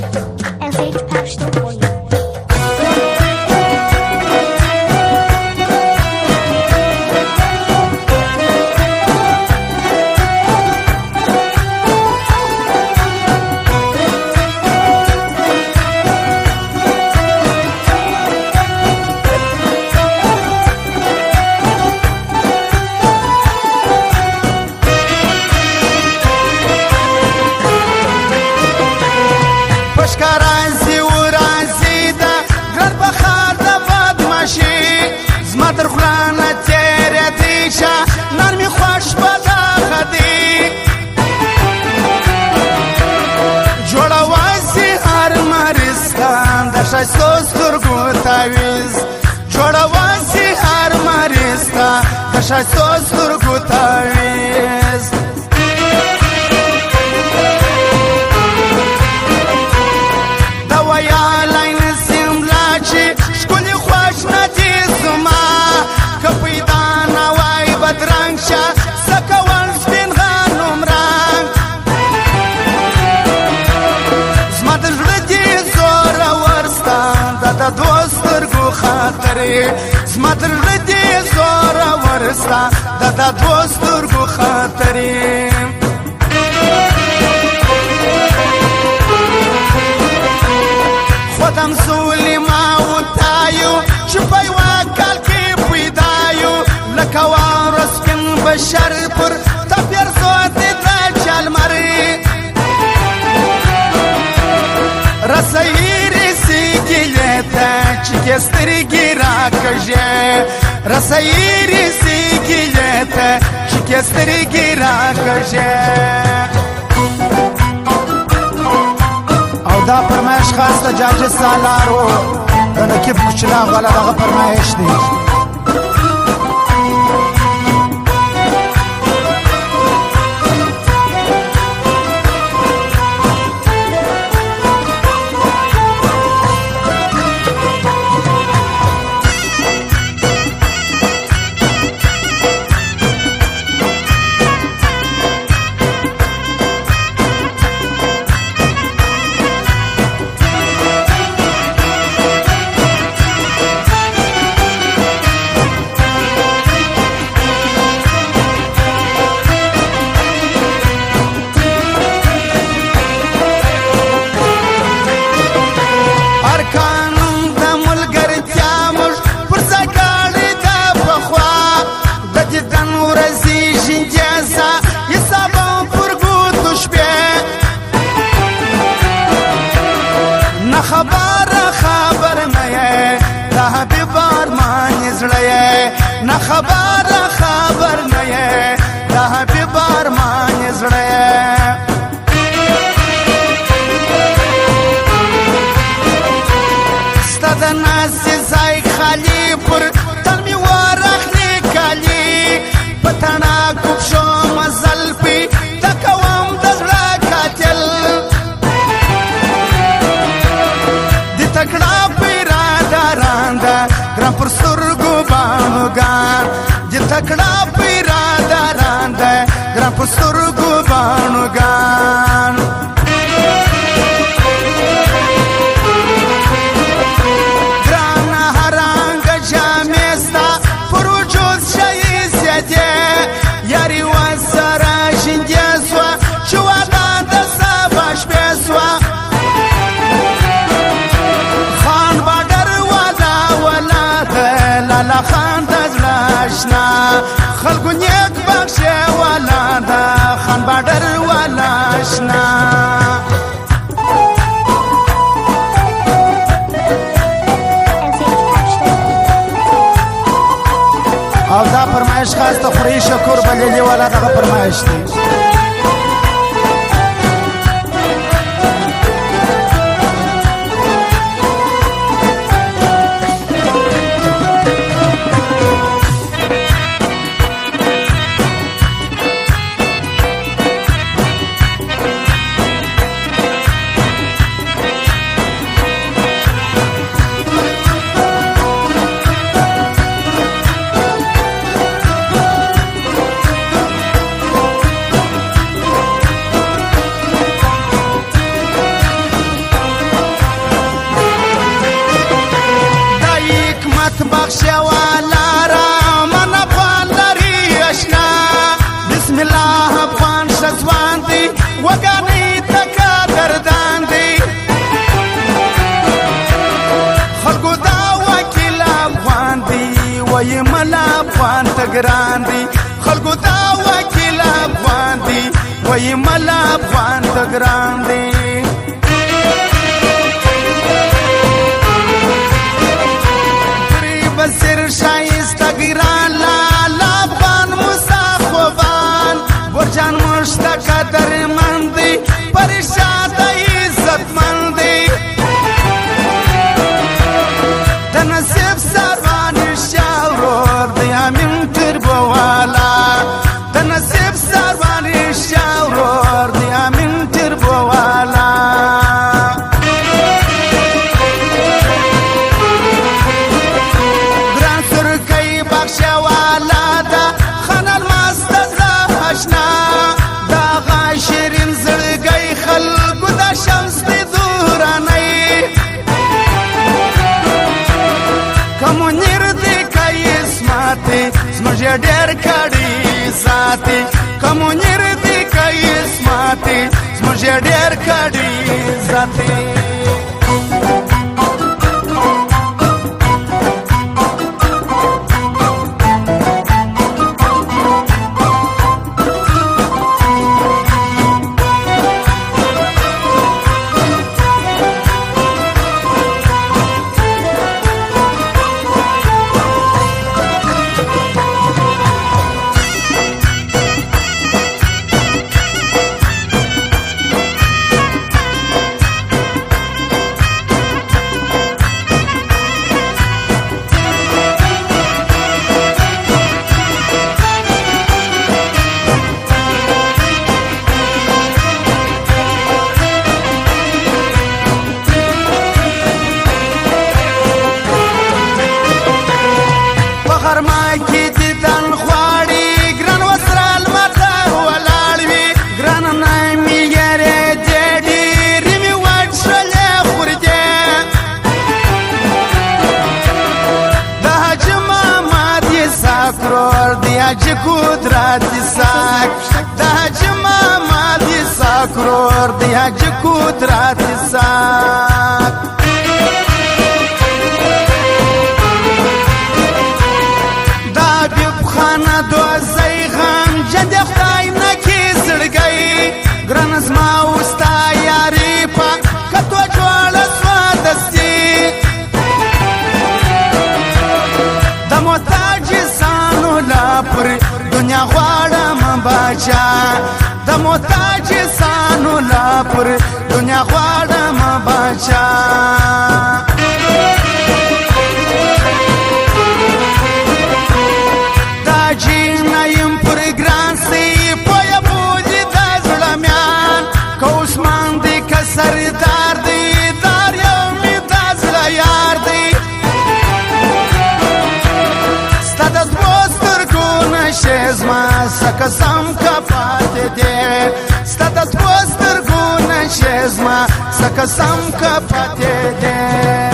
FH Patch the Warrior. راځي و راځي دا ګرد بخار د بدماشي زما تر خوله نه تېرېدی شه نن مې خوښ په دغه دی جوړواسي هر مریستان د ښایستو سترګو تعویز جوړواسي هر مریستان د ښایستو سترګو تعویز زما تر زړه دې زوره ورسته د دوو سترګو خاطرې خودم سولما وتایو چې په یوه کال کې پیدا یو لکه واوره سپین بشر پر تپیر سوتې د چلمرې رسوي رسیږي ته چې کې سترګې راکږې رسوي رسیږي ته چې کې سترګې راکږې او دا فرمایش خاص د جاجي سالارو د نقیب کوچلاغ والا دغه فرمایش دی خبر نه یې د حبیب ارمان زړه یې نه خبر نه یې د حبیب ارمان زړه یې ستا د ناستې ځای خالي پر تن مې ورخلي کالي په تڼاکو پښو مزل پې ته کوم د زړه قاتل تکړه پیراده رانده ګران پر سترګو بانوګان د تکړه پیراده رانده ګران پر سترګو بانوګان ګرانه هر رنګه جامې ستا پر وجود ښایستې دي یاري ورسره ژوندۍ سوه چې واده د سبا شپې سوه لالا خان د زړه اشنا خلکو نیک بخښې والا ده خان باډر والا اشنا او دا فرمایش خاص د خوري شکر بلیلی والا دغه فرمایش دی یوالارا من افغان لري اشنا بسم الله افغان شزوان دی وګانی تکا دردان دی خلقو دا وکیل افغان دی وی ملا افغان تگران دی خلقو دا وکیل افغان دی وی ملا افغان تگران دی بسر شایسته گران لالا افغان موسی خوبان برجان مشتاق درمندی پریشان عزت مندی تنصیب سروان شاورور دی امین تربوالا تنصیب سروان شاورور دی امین تربوالا شوالا دا خنال ماست زهشنا دا غاشرین زرگی خلقو دا شمس دی دورانی کمونیر دی کئی اسماتی زمجه دیر کڑی ذاتی کمونیر دی کئی اسماتی زمجه دیر کڑی ذاتی حاجی قدرت ساک دا حاجی محمد ساکرور دی حاجی قدرت ساک دا بیب خانه دو زیغان جند خدای نکی زرگئی گران از ما وستا یاری پا کتو جوال سوادستی دا محتاج سانو لاپر دنیا غواړم باچا د محتاج سانو لا پر دنیا غواړم باچا دا جینایم پر ګران سی پویا بوجي د زړمیان کوسمان دی کسردار دی دار یو می د زړه یار دی ستاد شزما سکسم کپات دے ستاد پوستر گون شزما سکسم کپات دے